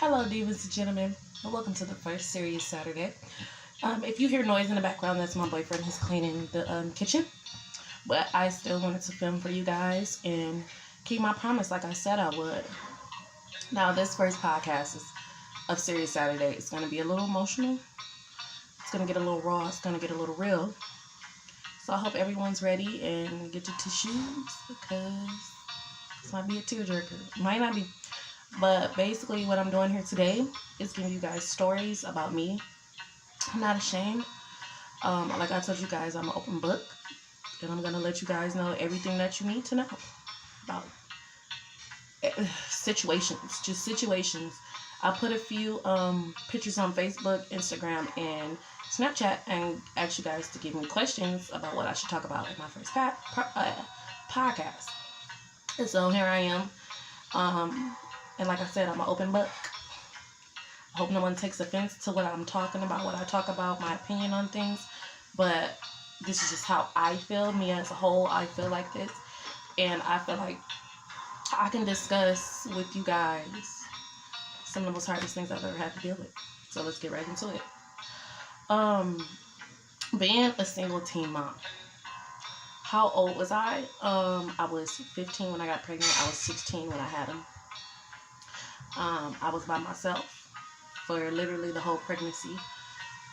Hello, divas and gentlemen, and welcome to the first Serious Saturday. If you hear noise in the background, that's my boyfriend. He's cleaning the kitchen. But I still wanted to film for you guys and keep my promise like I said I would. Now, this first podcast of Serious Saturday is going to be a little emotional. It's going to get a little raw. It's going to get a little real. So I hope everyone's ready and get your tissues because this might be a tearjerker. Might not be. But basically what I'm doing here today is giving you guys stories about me. I'm not ashamed. Like I told you guys, I'm an open book. And I'm going to let you guys know everything that you need to know about situations. Just situations. I put a few pictures on Facebook, Instagram, and Snapchat and asked you guys to give me questions about what I should talk about in my first podcast. And so here I am. And like I said, I'm an open book. I hope no one takes offense to what I'm talking about, what I talk about, my opinion on things. But this is just how I feel. Me as a whole, I feel like this. And I feel like I can discuss with you guys some of the most hardest things I've ever had to deal with. So let's get right into it. Being a single teen mom. How old was I? I was 15 when I got pregnant. I was 16 when I had him. I was by myself for literally the whole pregnancy.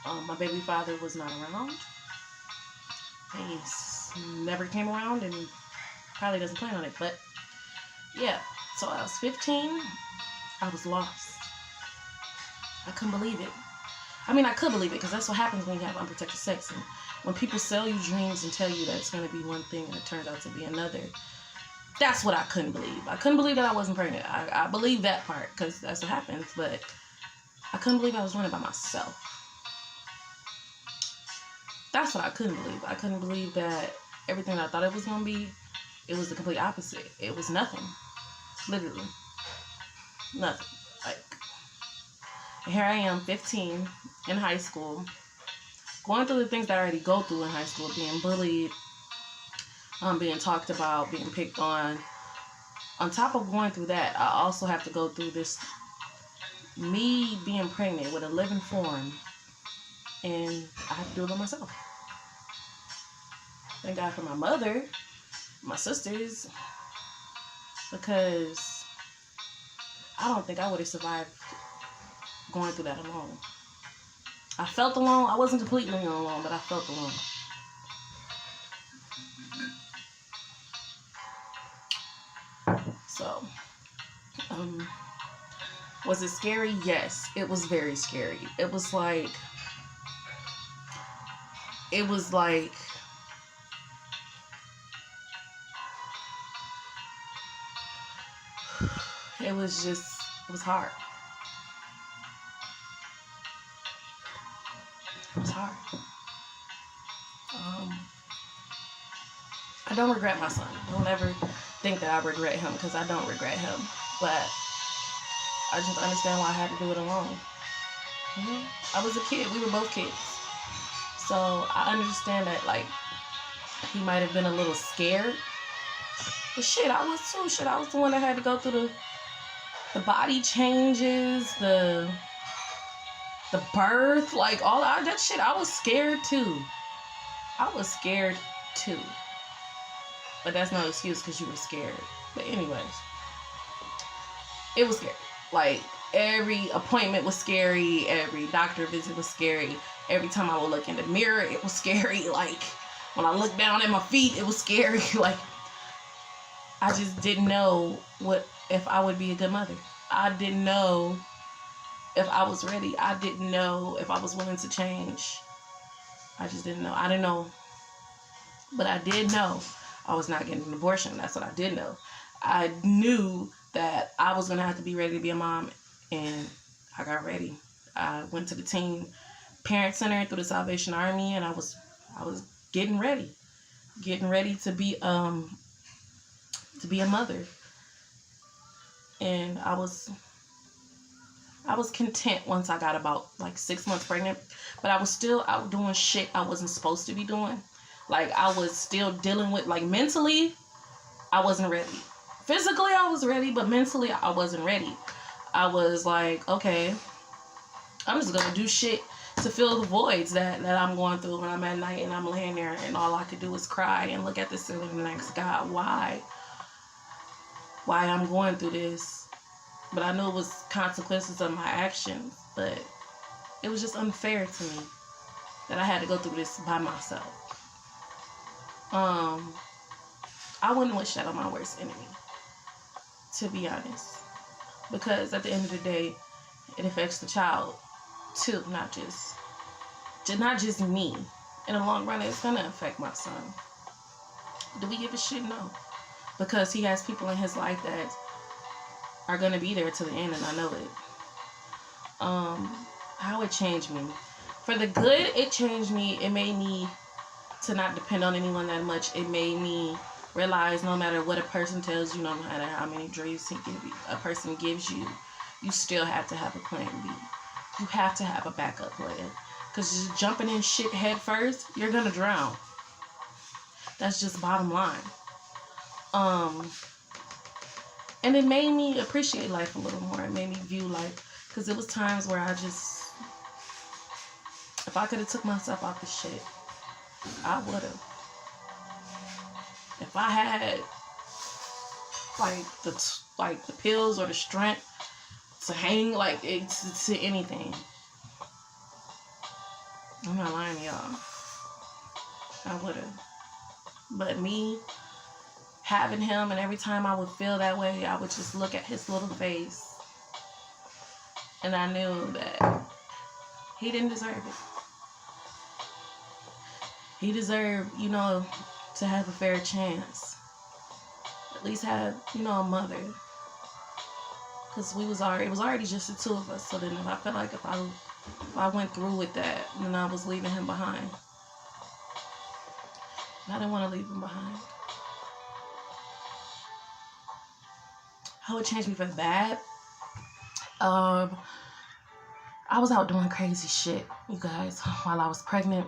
My baby father was not around. He never came around and probably doesn't plan on it. But yeah, so I was 15. I was lost. I couldn't believe it. I mean, I could believe it because that's what happens when you have unprotected sex. And when people sell you dreams and tell you that it's going to be one thing and it turns out to be another. That's what I couldn't believe. I couldn't believe that I wasn't pregnant. I believe that part because that's what happens. But I couldn't believe I was doing it by myself. That's what I couldn't believe. I couldn't believe that everything I thought it was going to be, it was the complete opposite. It was nothing. Literally. Nothing. Like, here I am, 15, in high school, going through the things that I already go through in high school, being bullied, being talked about, being picked on. On top of going through that, I also have to go through this, me being pregnant with a living form, and I have to do it by myself. Thank God for my mother, my sisters, because I don't think I would have survived going through that alone. I felt alone. I wasn't completely alone, but I felt alone. So, was it scary? Yes, it was very scary. It was like, it was hard. It was hard. I don't regret my son. Don't ever think that I regret him because I don't regret him. But I just understand why I had to do it alone. I was a kid. We were both kids. So I understand that, like, he might have been a little scared. But shit, I was too. Shit, I was the one that had to go through the body changes, the birth, like all that shit. I was scared too. But that's no excuse because you were scared. But anyways, it was scary. Like, every appointment was scary. Every doctor visit was scary. Every time I would look in the mirror, it was scary. Like, when I looked down at my feet, it was scary. Like, I just didn't know if I would be a good mother. I didn't know if I was ready. I didn't know if I was willing to change. I just didn't know. I didn't know. But I did know I was not getting an abortion. That's what I did know. I knew that I was going to have to be ready to be a mom, and I got ready. I went to the teen parent center through the Salvation Army, and I was getting ready to be a mother. And I was content once I got about like 6 months pregnant, but I was still out doing shit I wasn't supposed to be doing. Like, I was still dealing with, like, mentally, I wasn't ready. Physically, I was ready, but mentally, I wasn't ready. I was like, okay, I'm just gonna do shit to fill the voids that I'm going through when I'm at night and I'm laying there and all I could do is cry and look at the ceiling and ask God why I'm going through this. But I knew it was consequences of my actions, but it was just unfair to me that I had to go through this by myself. I wouldn't wish that on my worst enemy, to be honest, because at the end of the day, it affects the child too, not just me. In the long run, it's gonna affect my son. Do we give a shit? No, because he has people in his life that are gonna be there to the end, and I know it. How it changed me. For the good, it changed me. It made me to not depend on anyone that much. It made me realize no matter what a person tells you, no matter how many dreams a person gives you, you still have to have a plan B. You have to have a backup plan. Because just jumping in shit head first, you're going to drown. That's just bottom line. And it made me appreciate life a little more. It made me view life. Because it was times where if I could have took myself out the shit, I would have. If I had the pills or the strength to hang to anything, I'm not lying to y'all, I would have. But me having him, and every time I would feel that way, I would just look at his little face, and I knew that he didn't deserve it. He deserved, to have a fair chance. At least have, a mother. Because it was already just the two of us. So then I felt like if I went through with that, then I was leaving him behind. And I didn't want to leave him behind. How it changed me for the bad? I was out doing crazy shit, you guys, while I was pregnant.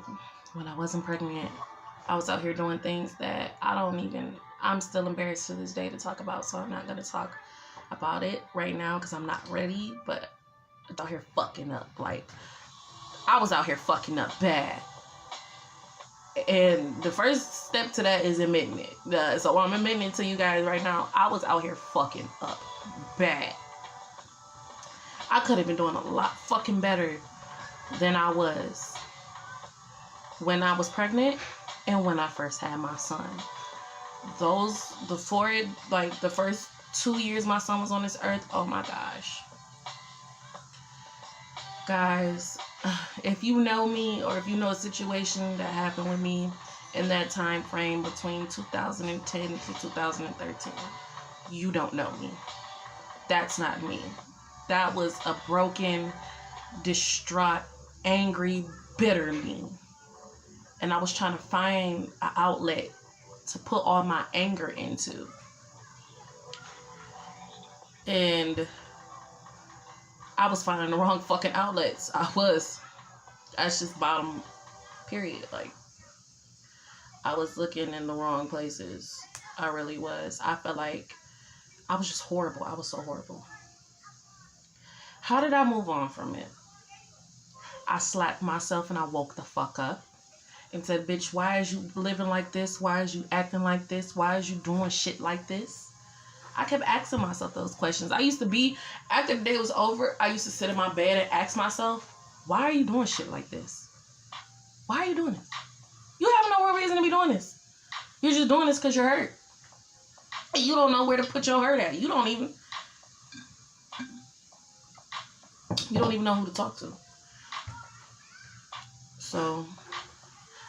When I wasn't pregnant, I was out here doing things that I'm still embarrassed to this day to talk about, so I'm not going to talk about it right now because I'm not ready, but I was out here fucking up. I was out here fucking up bad. And the first step to that is admitting it. So I'm admitting it to you guys right now. I was out here fucking up bad. I could have been doing a lot fucking better than I was when I was pregnant and when I first had my son. The first 2 years my son was on this earth, oh my gosh. Guys, if you know me or if you know a situation that happened with me in that time frame between 2010 to 2013, you don't know me. That's not me. That was a broken, distraught, angry, bitter me. And I was trying to find an outlet to put all my anger into. And I was finding the wrong fucking outlets. That's just bottom period. I was looking in the wrong places. I really was. I felt like I was just horrible. I was so horrible. How did I move on from it? I slapped myself and I woke the fuck up. And said, bitch, why is you living like this? Why is you acting like this? Why is you doing shit like this? I kept asking myself those questions. I used to be, after the day was over, I used to sit in my bed and ask myself, why are you doing shit like this? Why are you doing this? You have no real reason to be doing this. You're just doing this because you're hurt. You don't know where to put your hurt at. You don't even know who to talk to. So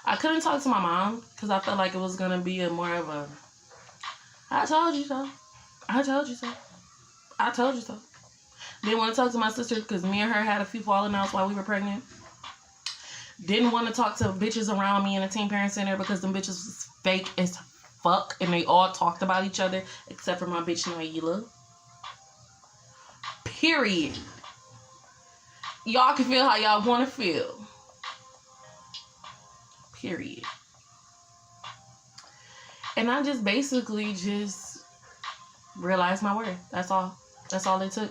I couldn't talk to my mom because I felt like it was going to be more of a, I told you so. I told you so. I told you so. Didn't want to talk to my sister because me and her had a few falling outs while we were pregnant. Didn't want to talk to bitches around me in a teen parent center because them bitches was fake as fuck and they all talked about each other except for my bitch Naila. Period. Y'all can feel how y'all want to feel. Period. And I just basically realized my worth. That's all it took.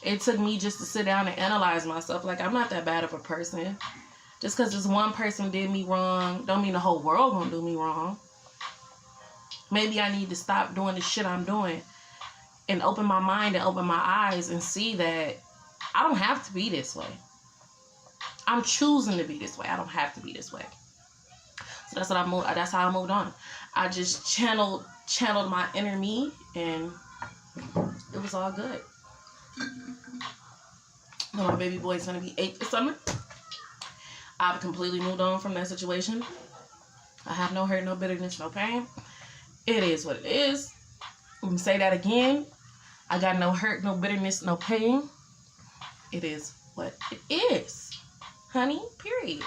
It took me just to sit down and analyze myself. Like, I'm not that bad of a person. Just because this one person did me wrong, don't mean the whole world gonna do me wrong. Maybe I need to stop doing the shit I'm doing and open my mind and open my eyes and see that I don't have to be this way. I'm choosing to be this way. I don't have to be this way. So that's what I moved. That's how I moved on. I just channeled my inner me, and it was all good. My baby boy's gonna be 8 this summer. I've completely moved on from that situation. I have no hurt, no bitterness, no pain. It is what it is. Let me say that again. I got no hurt, no bitterness, no pain. It is what it is, honey, period.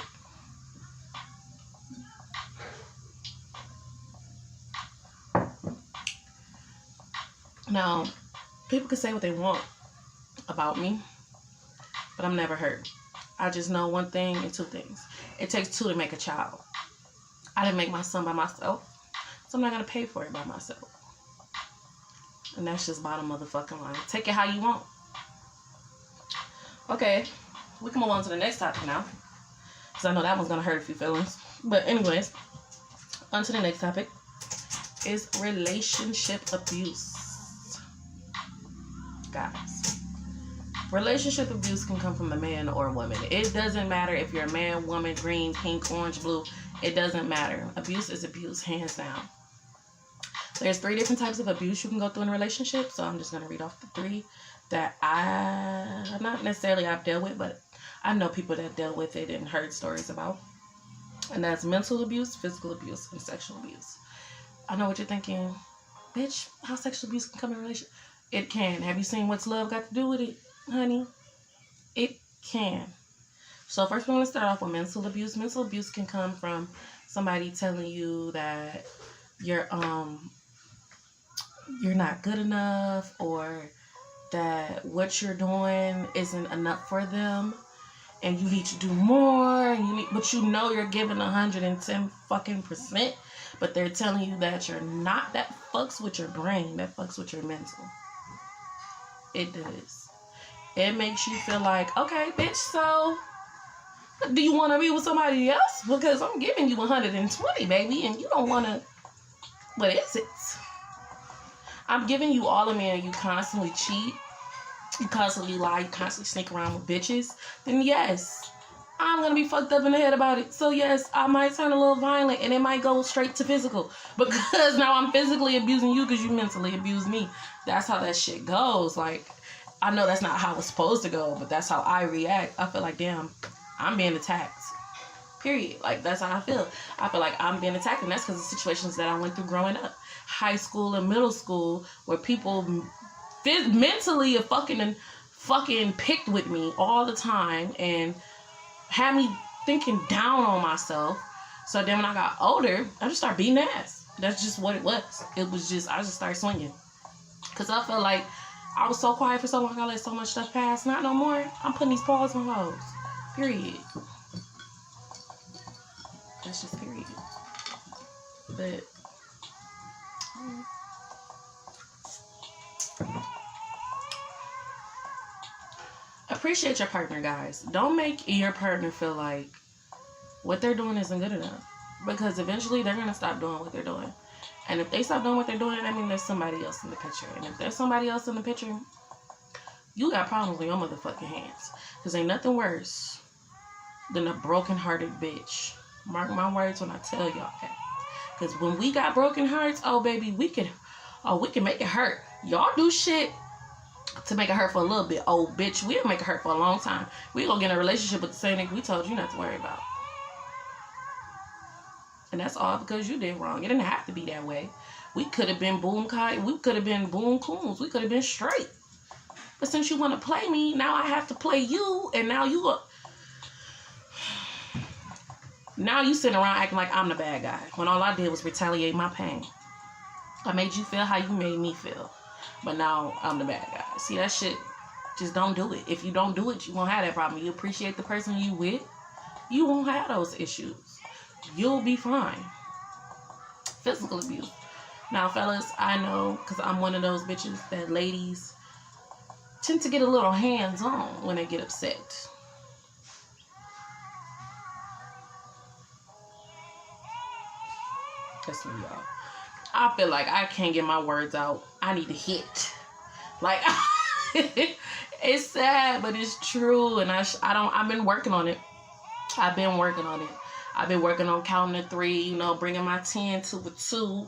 Now, people can say what they want about me, but I'm never hurt. I just know one thing and two things. It takes two to make a child. I didn't make my son by myself, so I'm not going to pay for it by myself. And that's just bottom motherfucking line. Take it how you want. Okay, we can move on to the next topic now, because I know that one's going to hurt a few feelings. But anyways, on to the next topic is relationship abuse. Guys, relationship abuse can come from a man or a woman. It doesn't matter if you're a man, woman, green, pink, orange, blue. It doesn't matter. Abuse is abuse, hands down. There's 3 different types of abuse you can go through in a relationship. So I'm just going to read off the 3 that not necessarily I've dealt with, but I know people that dealt with it and heard stories about. And that's mental abuse, physical abuse, and sexual abuse. I know what you're thinking. Bitch, how sexual abuse can come in a relationship? It can. Have you seen What's Love Got to Do with it, honey? It can. So first we're going to start off with mental abuse. Mental abuse can come from somebody telling you that you're not good enough, or that what you're doing isn't enough for them, and you need to do more, but you know you're giving 110 fucking %, but they're telling you that you're not. That fucks with your brain. That fucks with your mental. It does. It makes you feel like, okay, bitch, so do you want to be with somebody else? Because I'm giving you 120, baby, and you don't want to. What is it? I'm giving you all of me, and you constantly cheat, you constantly lie, you constantly sneak around with bitches. Then yes, I'm gonna be fucked up in the head about it. So yes, I might turn a little violent, and it might go straight to physical, because now I'm physically abusing you because you mentally abuse me. That's how that shit goes. Like, I know that's not how it's supposed to go, but that's how I react. I feel like, damn, I'm being attacked. Period. Like, that's how I feel. I feel like I'm being attacked, and that's because of situations that I went through growing up. High school and middle school, where people mentally are fucking picked with me all the time and had me thinking down on myself. So then when I got older, I just started beating ass. That's just what it was. It was just, I just started swinging. Because I felt like I was so quiet for so long, I let so much stuff pass. Not no more. I'm putting these paws on hoes. Period. That's just period. But appreciate your partner, guys. Don't make your partner feel like what they're doing isn't good enough, because eventually they're gonna stop doing what they're doing. And if they stop doing what they're doing, I mean, there's somebody else in the picture. And if there's somebody else in the picture, you got problems with your motherfucking hands. Because ain't nothing worse than a broken-hearted bitch. Mark my words when I tell y'all that. Because when we got broken hearts, oh baby, we can make it hurt. Y'all do shit to make it hurt for a little bit. Oh bitch, we'll make it hurt for a long time. We gonna get in a relationship with the same nigga we told you not to worry about. And that's all because you did wrong. It didn't have to be that way. We could have been boom kai. We could have been boom coons. We could have been straight. But since you want to play me, now I have to play you. And now now you sitting around acting like I'm the bad guy, when all I did was retaliate my pain. I made you feel how you made me feel. But now I'm the bad guy. See, that shit, just don't do it. If you don't do it, you won't have that problem. You appreciate the person you with, you won't have those issues. You'll be fine. Physical abuse. Now, fellas, I know, because I'm one of those bitches that ladies, tend to get a little hands-on when they get upset. That's me, y'all. I feel like I can't get my words out. I need to hit. Like, it's sad, but it's true. And I've been working on it. I've been working on counting to 3, you know, bringing my 10 to a 2.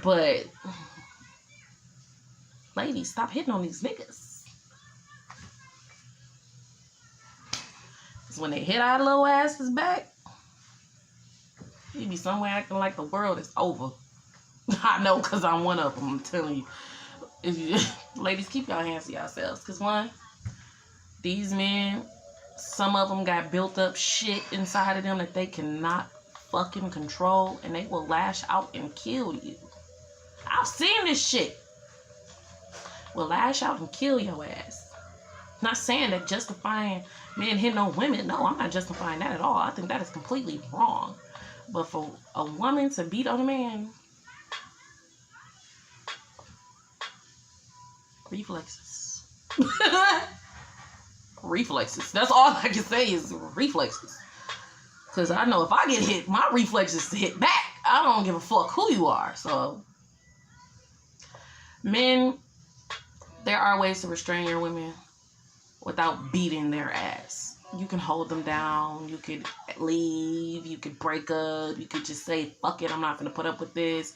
But, ladies, stop hitting on these niggas. Because when they hit our little asses back, you be somewhere acting like the world is over. I know, because I'm one of them, I'm telling you. Ladies, keep your hands to yourselves. Because one, these men, some of them got built up shit inside of them that they cannot fucking control. And they will lash out and kill you. I've seen this shit. Will lash out and kill your ass. Not saying that justifying men hitting on women. No, I'm not justifying that at all. I think that is completely wrong. But for a woman to beat on a man, reflexes. Reflexes. That's all I can say is reflexes. Because I know if I get hit, my reflexes to hit back. I don't give a fuck who you are. So, men, there are ways to restrain your women without beating their ass. You can hold them down. You could leave. You could break up. You could just say, fuck it, I'm not going to put up with this.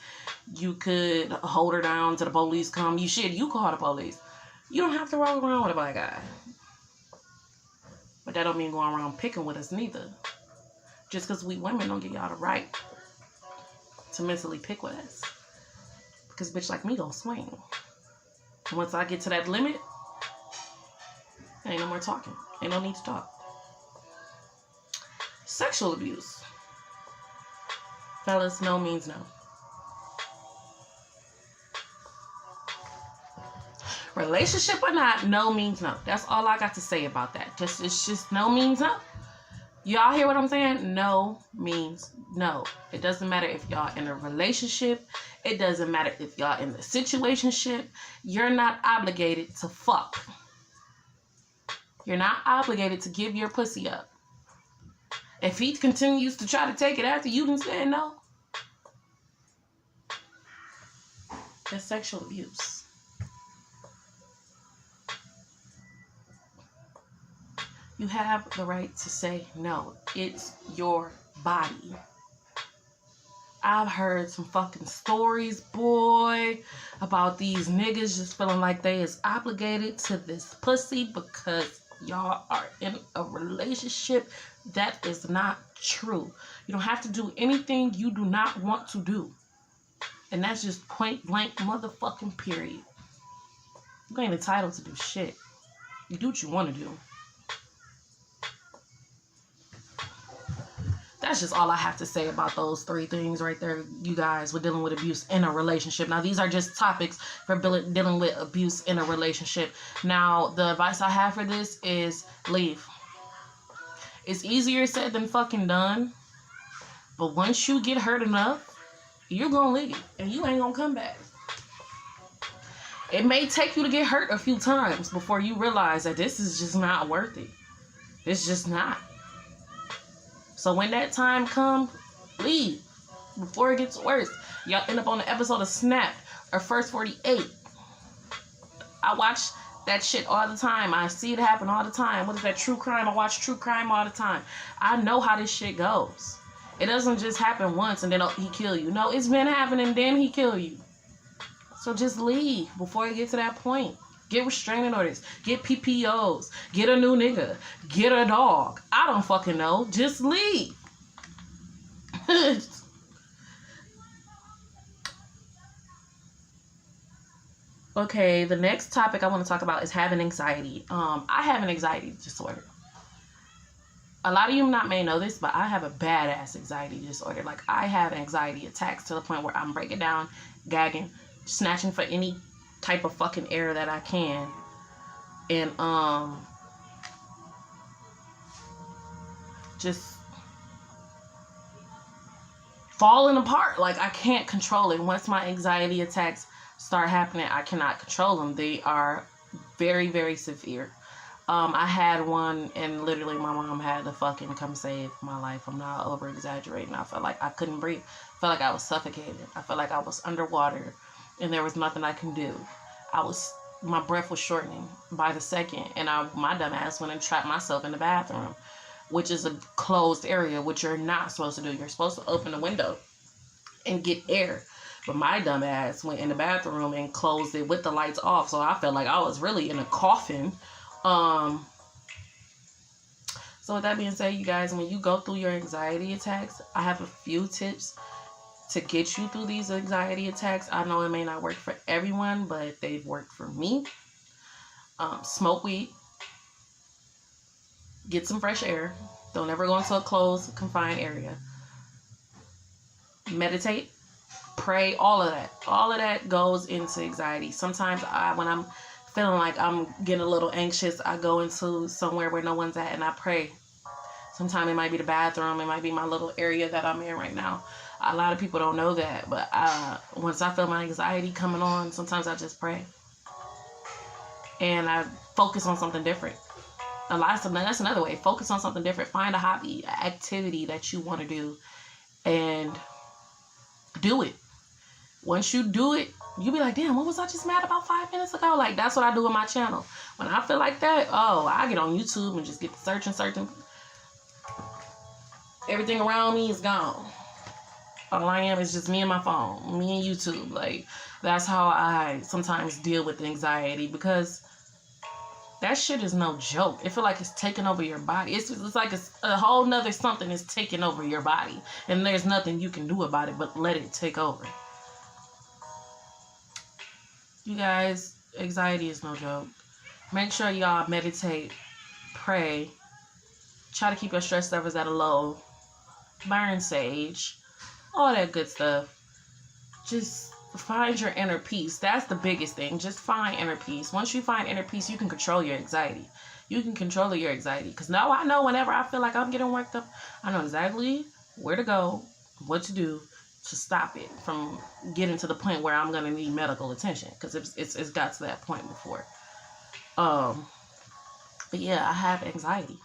You could hold her down till the police come. You call the police. You don't have to roll around with a black guy. But that don't mean going around picking with us neither. Just because we women don't give y'all the right to mentally pick with us. Because bitch like me don't swing. And once I get to that limit, ain't no more talking. Ain't no need to talk. Sexual abuse. Fellas, no means no. Relationship or not, no means no. That's all I got to say about that. It's just no means no. Y'all hear what I'm saying? No means no. It doesn't matter if y'all in a relationship. It doesn't matter if y'all in the situationship. You're not obligated to fuck. You're not obligated to give your pussy up. If he continues to try to take it after you done said no, that's sexual abuse. You have the right to say no. It's your body. I've heard some fucking stories, boy, about these niggas just feeling like they is obligated to this pussy because y'all are in a relationship. That is not true. You don't have to do anything you do not want to do. And that's just point blank motherfucking period. You ain't entitled to do shit. You do what you want to do. That's just all I have to say about those 3 things right there, you guys, with dealing with abuse in a relationship. Now, these are just topics for dealing with abuse in a relationship. Now, the advice I have for this is leave. It's easier said than fucking done. But once you get hurt enough, you're going to leave. And you ain't going to come back. It may take you to get hurt a few times before you realize that this is just not worth it. It's just not. So when that time comes, leave. Before it gets worse. Y'all end up on the episode of Snap or First 48. I watch that shit all the time. I see it happen all the time. What is that, true crime? I watch true crime all the time. I know how this shit goes. It doesn't just happen once and then he kill you. No, it's been happening, then he kill you. So just leave before it gets to that point. Get restraining orders. Get PPOs. Get a new nigga. Get a dog. I don't fucking know. Just leave. Okay, the next topic I want to talk about is having anxiety. I have an anxiety disorder. A lot of you may know this, but I have a badass anxiety disorder. Like, I have anxiety attacks to the point where I'm breaking down, gagging, snatching for any type of fucking air that I can. And, just falling apart. Like, I can't control it. Once my anxiety attacks start happening, I cannot control them. They are very, very severe. I had one, and literally my mom had to fucking come save my life. I'm not over exaggerating. I felt like I couldn't breathe. I felt like I was suffocated. I felt like I was underwater, and there was nothing I can do. My breath was shortening by the second, and my dumb ass went and trapped myself in the bathroom, which is a closed area, which you're not supposed to do. You're supposed to open the window and get air. But my dumb ass went in the bathroom and closed it with the lights off, so I felt like I was really in a coffin. So with that being said, you guys, when you go through your anxiety attacks, I have a few tips to get you through these anxiety attacks. I know it may not work for everyone, but they've worked for me. Smoke weed. Get some fresh air. Don't ever go into a closed, confined area. Meditate. Pray. All of that. All of that goes into anxiety. Sometimes when I'm feeling like I'm getting a little anxious, I go into somewhere where no one's at and I pray. Sometimes it might be the bathroom. It might be my little area that I'm in right now. A lot of people don't know that, but once I feel my anxiety coming on, sometimes I just pray. And I focus on something different. That's another way. Focus on something different. Find a hobby, an activity that you want to do, and do it. Once you do it, you be like, damn, what was I just mad about 5 minutes ago? Like, that's what I do with my channel. When I feel like that, I get on YouTube and just get searching. Everything around me is gone. All I am is just me and my phone, me and YouTube. Like, that's how I sometimes deal with anxiety, because that shit is no joke. It feel like it's taking over your body. It's like a whole nother something is taking over your body, and there's nothing you can do about it but let it take over. You guys, anxiety is no joke. Make sure y'all meditate, pray, try to keep your stress levels at a low, burn sage, all that good stuff. Just find your inner peace. That's the biggest thing. Just find inner peace. Once you find inner peace, you can control your anxiety. You can control your anxiety. Because now I know whenever I feel like I'm getting worked up, I know exactly where to go, what to do to stop it from getting to the point where I'm going to need medical attention. Because it's got to that point before. But yeah, I have anxiety.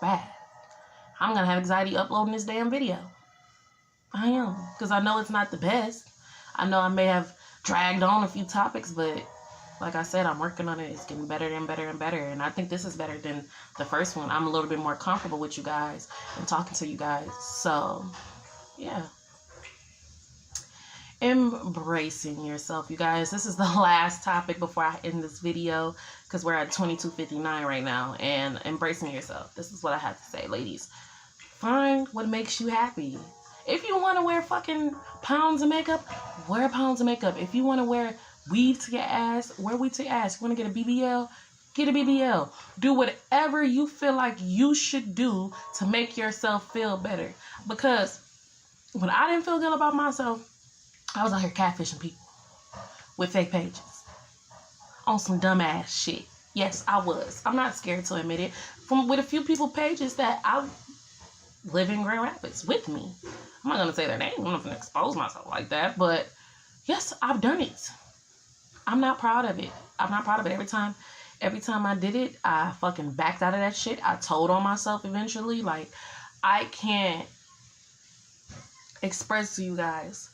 Bad. I'm going to have anxiety uploading this damn video. I am. Because I know it's not the best. I know I may have dragged on a few topics, but like I said, I'm working on it. It's getting better and better and better. And I think this is better than the first one. I'm a little bit more comfortable with you guys and talking to you guys. So, yeah. Embracing yourself, you guys. This is the last topic before I end this video, because we're at 22:59 right now. And embracing yourself. This is what I have to say, ladies. Find what makes you happy. If you want to wear fucking pounds of makeup, wear pounds of makeup. If you want to wear weave to your ass, wear weave to your ass. You want to get a BBL, get a BBL. Do whatever you feel like you should do to make yourself feel better. Because when I didn't feel good about myself, I was out here catfishing people with fake pages on some dumbass shit. Yes, I was. I'm not scared to admit it. With a few people pages that I live in Grand Rapids with me. I'm not going to say their name. I'm not going to expose myself like that. But yes, I've done it. I'm not proud of it. I'm not proud of it. Every time I did it, I fucking backed out of that shit. I told on myself eventually. Like, I can't express to you guys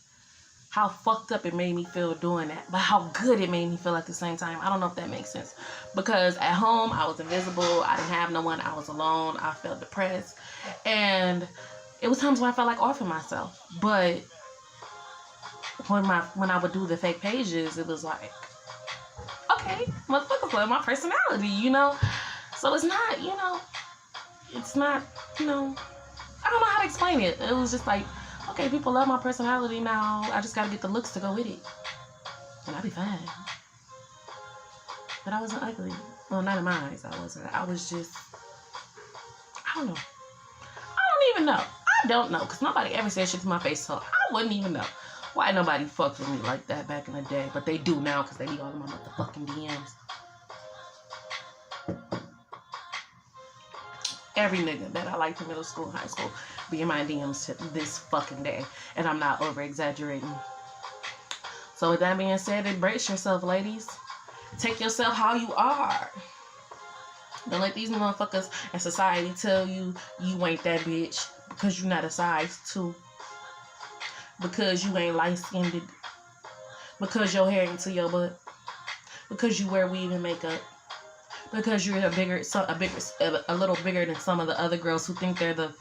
how fucked up it made me feel doing that, but how good it made me feel at the same time. I don't know if that makes sense. Because at home, I was invisible. I didn't have no one. I was alone. I felt depressed. And it was times where I felt like offing myself. But when I would do the fake pages, it was like, okay, motherfuckers love my personality, you know? So it's not, it's not, I don't know how to explain it. It was just like, okay, people love my personality now. I just gotta get the looks to go with it. And I'll be fine. But I wasn't ugly. Well, not in my eyes, I wasn't. I was just, I don't know. I don't even know. I don't know. Because nobody ever said shit to my face, so I wouldn't even know why nobody fucked with me like that back in the day. But they do now because they be all in my motherfucking DMs. Every nigga that I liked in middle school, high school, be in my DMs to this fucking day. And I'm not over exaggerating. So with that being said, embrace yourself, ladies. Take yourself how you are. Don't let these motherfuckers in society tell you you ain't that bitch because you're not a size 2. Because you ain't light-skinned. Because your hair ain't to your butt. Because you wear weave and makeup. Because you're a little bigger than some of the other girls who think they're the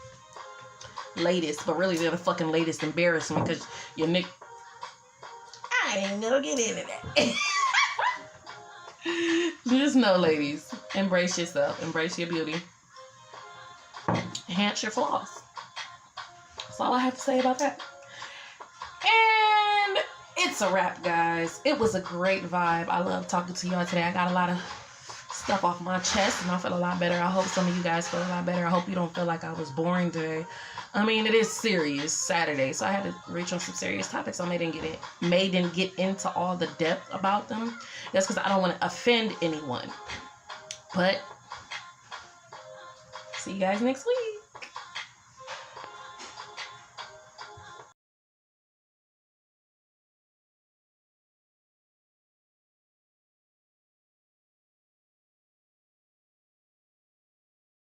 latest, but really they're the fucking latest embarrassment because your nick. I ain't gonna get into that. Just know, ladies, embrace yourself, embrace your beauty, enhance your flaws. That's all I have to say about that. And it's a wrap, guys. It was a great vibe. I love talking to y'all today. I got a lot of stuff off my chest and I feel a lot better. I hope some of you guys feel a lot better. I hope you don't feel like I was boring today. I mean, it is serious Saturday, so I had to reach on some serious topics. I didn't get into all the depth about them. That's because I don't want to offend anyone. But see you guys next week.